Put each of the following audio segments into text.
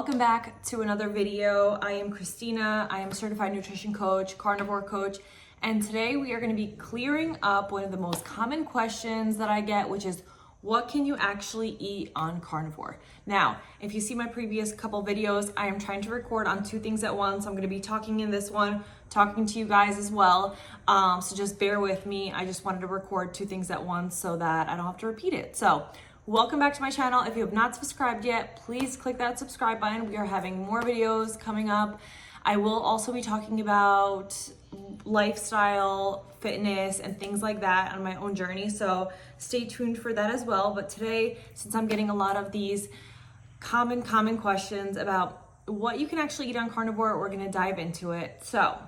Welcome back to another video. I am Christina. I am a certified nutrition coach, carnivore coach, and today we are going to be clearing up one of the most common questions that I get, which is what can you actually eat on carnivore? Now, if you see my previous couple videos, I am trying to record on two things at once. I'm going to be talking in this one, talking to you guys as well. So just bear with me. I just wanted to record two things at once so that I don't have to repeat it. So welcome back to my channel. If you have not subscribed yet, please click that subscribe button. We are having more videos coming up. I will also be talking about lifestyle, fitness, and things like that on my own journey. So stay tuned for that as well. But today, since I'm getting a lot of these common questions about what you can actually eat on carnivore, we're gonna dive into it. So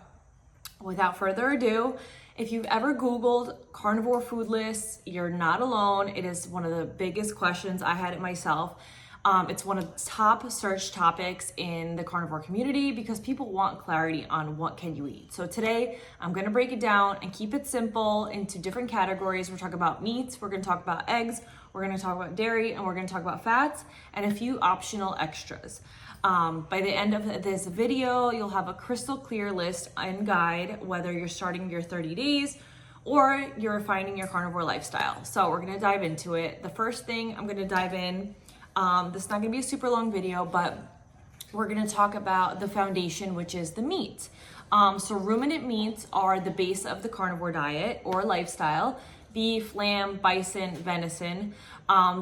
without further ado, if you've ever Googled carnivore food lists, you're not alone. It is one of the biggest questions. I had it myself. It's one of the top search topics in the carnivore community because people want clarity on what can you eat. So today I'm gonna break it down and keep it simple into different categories. We're talking about meats, we're gonna talk about eggs, we're gonna talk about dairy, and we're gonna talk about fats and a few optional extras. By the end of this video, you'll have a crystal clear list and guide, whether you're starting your 30 days or you're refining your carnivore lifestyle. So we're gonna dive into it. The first thing I'm gonna dive in, this is not gonna be a super long video, but we're gonna talk about the foundation, which is the meat. So ruminant meats are the base of the carnivore diet or lifestyle. Beef, lamb, bison, venison.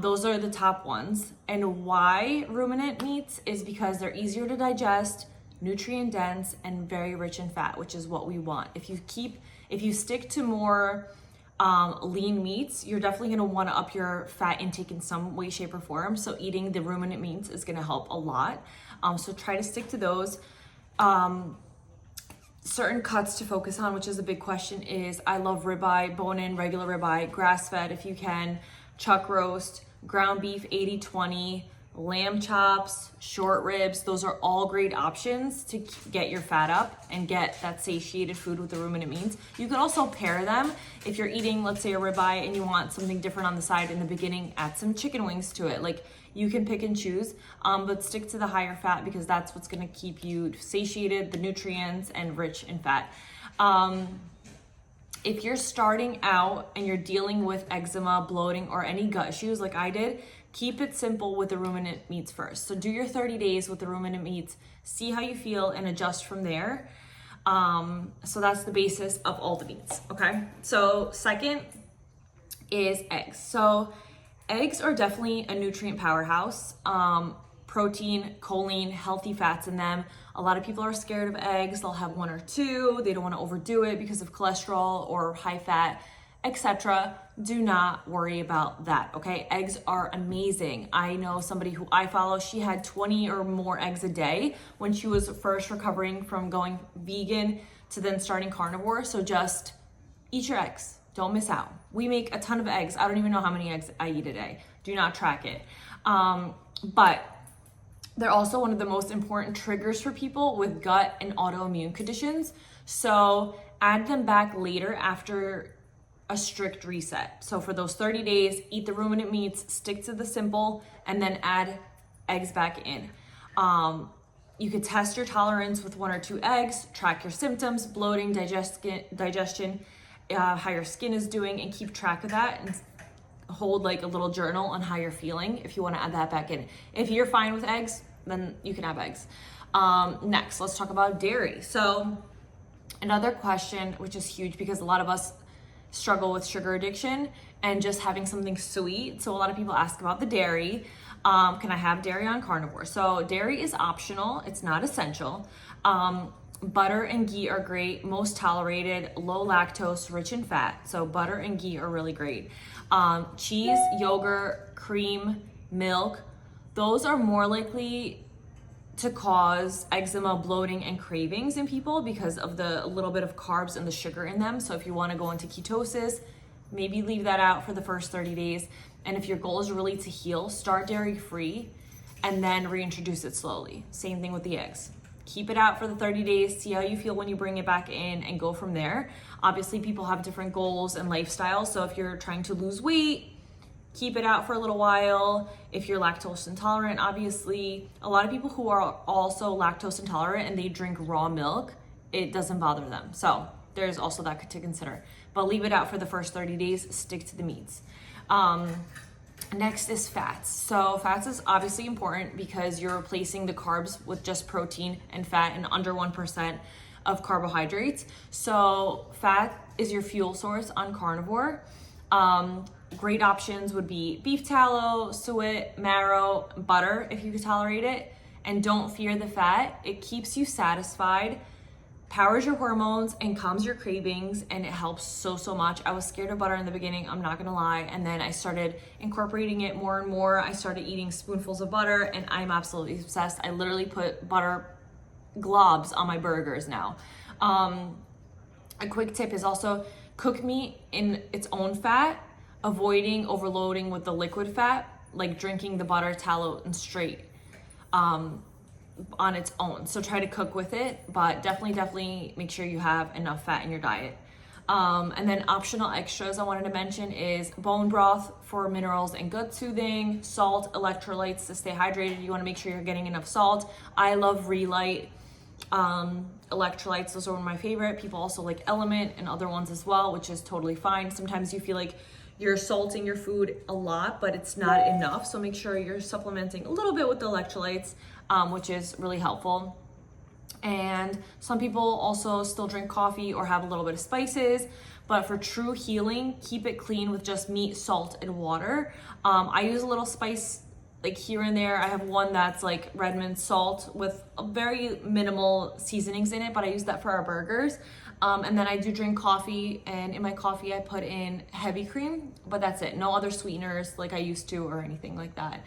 Those are the top ones. And why ruminant meats is because they're easier to digest, nutrient dense, and very rich in fat, which is what we want. If you stick to more lean meats, you're definitely gonna wanna up your fat intake in some way, shape, or form. So eating the ruminant meats is gonna help a lot. So try to stick to those. Certain cuts to focus on, which is a big question, is I love ribeye, bone-in, regular ribeye, grass-fed if you can, chuck roast, ground beef 80-20, lamb chops, short ribs. Those are all great options to get your fat up and get that satiated food with the ruminant meats. You could also pair them. If you're eating, let's say, a ribeye and you want something different on the side in the beginning, add some chicken wings to it. Like, you can pick and choose, but stick to the higher fat because that's what's gonna keep you satiated, the nutrients, and rich in fat. If you're starting out and you're dealing with eczema, bloating, or any gut issues like I did, keep it simple with the ruminant meats first. So do your 30 days with the ruminant meats, see how you feel, and adjust from there. So that's the basis of all the meats, okay? So second is eggs. So eggs are definitely a nutrient powerhouse. Protein, choline, healthy fats in them. A lot of people are scared of eggs. They'll have one or two. They don't want to overdo it because of cholesterol or high fat, etc. Do not worry about that, okay? Eggs are amazing. I know somebody who I follow, she had 20 or more eggs a day when she was first recovering from going vegan to then starting carnivore. So just eat your eggs. Don't miss out. We make a ton of eggs. I don't even know how many eggs I eat a day. Do not track it. But they're also one of the most important triggers for people with gut and autoimmune conditions. So add them back later after a strict reset. So for those 30 days, eat the ruminant meats, stick to the simple, and then add eggs back in. You could test your tolerance with 1 or 2 eggs, track your symptoms, bloating, digestion, how your skin is doing, and keep track of that and hold like a little journal on how you're feeling if you want to add that back in. If you're fine with eggs, then you can have eggs. Next, let's talk about dairy. So another question, which is huge because a lot of us struggle with sugar addiction and just having something sweet. So a lot of people ask about the dairy. Can I have dairy on carnivore? So dairy is optional. It's not essential. Butter and ghee are great, most tolerated, low lactose, rich in fat. So butter and ghee are really great. Cheese, yogurt, cream, milk, those are more likely to cause eczema, bloating, and cravings in people because of the little bit of carbs and the sugar in them. So if you wanna go into ketosis, maybe leave that out for the first 30 days. And if your goal is really to heal, start dairy free and then reintroduce it slowly. Same thing with the eggs. Keep it out for the 30 days, see how you feel when you bring it back in, and go from there. Obviously, people have different goals and lifestyles. So if you're trying to lose weight, keep it out for a little while. If you're lactose intolerant, obviously, a lot of people who are also lactose intolerant and they drink raw milk, it doesn't bother them. So there's also that to consider. But leave it out for the first 30 days, stick to the meats. Next is fats. So fats is obviously important because you're replacing the carbs with just protein and fat and under 1% of carbohydrates. So fat is your fuel source on carnivore. Great options would be beef tallow, suet, marrow, butter if you can tolerate it. And don't fear the fat. It keeps you satisfied, powers your hormones, and calms your cravings, and it helps so much. I was scared of butter in the beginning, I'm not gonna lie, and then I started incorporating it more and more. I started eating spoonfuls of butter, and I'm absolutely obsessed. I literally put butter globs on my burgers now. A quick tip is also cook meat in its own fat, avoiding overloading with the liquid fat, like drinking the butter, tallow, and straight on its own. So try to cook with it, but definitely make sure you have enough fat in your diet. And then optional extras I wanted to mention is bone broth for minerals and gut soothing, salt, electrolytes to stay hydrated. You want to make sure you're getting enough salt. I love Relight electrolytes. Those are one of my favorite. People also like Element and other ones as well, which is totally fine. Sometimes you feel like you're salting your food a lot, but it's not enough. So make sure you're supplementing a little bit with the electrolytes, which is really helpful. And some people also still drink coffee or have a little bit of spices, but for true healing, keep it clean with just meat, salt, and water. I use a little spice like here and there. I have one that's like Redmond salt with a very minimal seasonings in it, but I use that for our burgers. And then I do drink coffee, and in my coffee I put in heavy cream, but that's it. No other sweeteners like I used to or anything like that.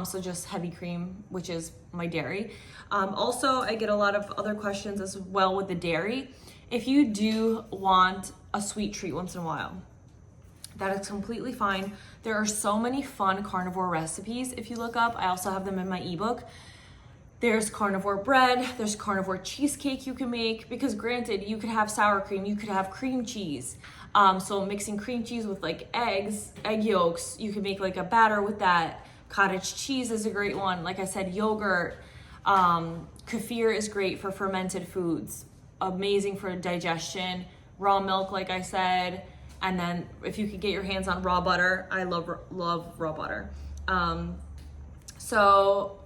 So just heavy cream, which is my dairy. Also, I get a lot of other questions as well with the dairy. If you do want a sweet treat once in a while, that is completely fine. There are so many fun carnivore recipes if you look up. I also have them in my ebook. There's carnivore bread, there's carnivore cheesecake you can make, because granted, you could have sour cream, you could have cream cheese. So mixing cream cheese with like eggs, egg yolks, you can make like a batter with that. Cottage cheese is a great one. Like I said, yogurt, kefir is great for fermented foods, amazing for digestion. Raw milk, like I said, and then if you could get your hands on raw butter, I love raw butter. So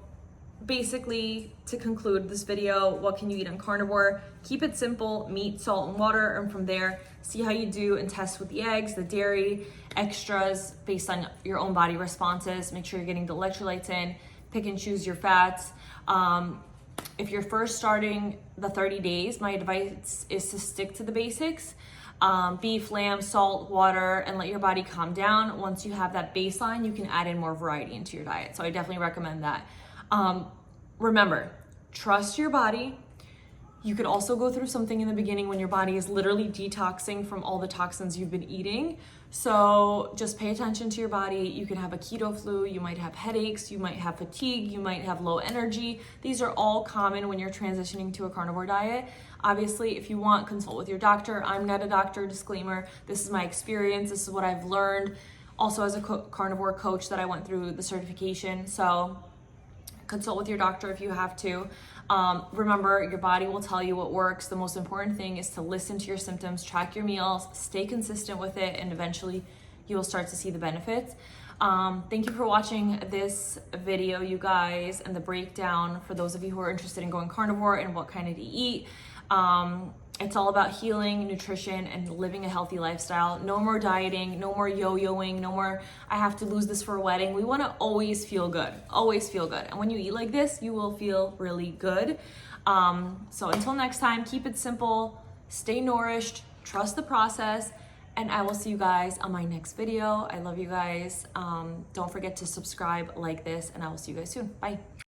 basically, to conclude this video, what can you eat on carnivore? Keep it simple: meat, salt, and water, and from there, see how you do and test with the eggs, the dairy, extras based on your own body responses. Make sure you're getting the electrolytes in, pick and choose your fats. If you're first starting the 30 days, my advice is to stick to the basics. Beef, lamb, salt, water, and let your body calm down. Once you have that baseline, you can add in more variety into your diet. So I definitely recommend that. Remember, trust your body. You could also go through something in the beginning when your body is literally detoxing from all the toxins you've been eating. So just pay attention to your body. You can have a keto flu, you might have headaches, you might have fatigue, you might have low energy. These are all common when you're transitioning to a carnivore diet. Obviously, if you want, consult with your doctor. I'm not a doctor, disclaimer. This is my experience. This is what I've learned. Also, as a carnivore coach that I went through the certification. So consult with your doctor if you have to. Remember, your body will tell you what works. The most important thing is to listen to your symptoms, track your meals, stay consistent with it, and eventually you will start to see the benefits. Thank you for watching this video, you guys, and the breakdown for those of you who are interested in going carnivore and what kind to eat. It's all about healing, nutrition, and living a healthy lifestyle. No more dieting, no more yo-yoing, no more, I have to lose this for a wedding. We want to always feel good, always feel good. And when you eat like this, you will feel really good. So until next time, keep it simple, stay nourished, trust the process, and I will see you guys on my next video. I love you guys. Don't forget to subscribe, like this, and I will see you guys soon. Bye.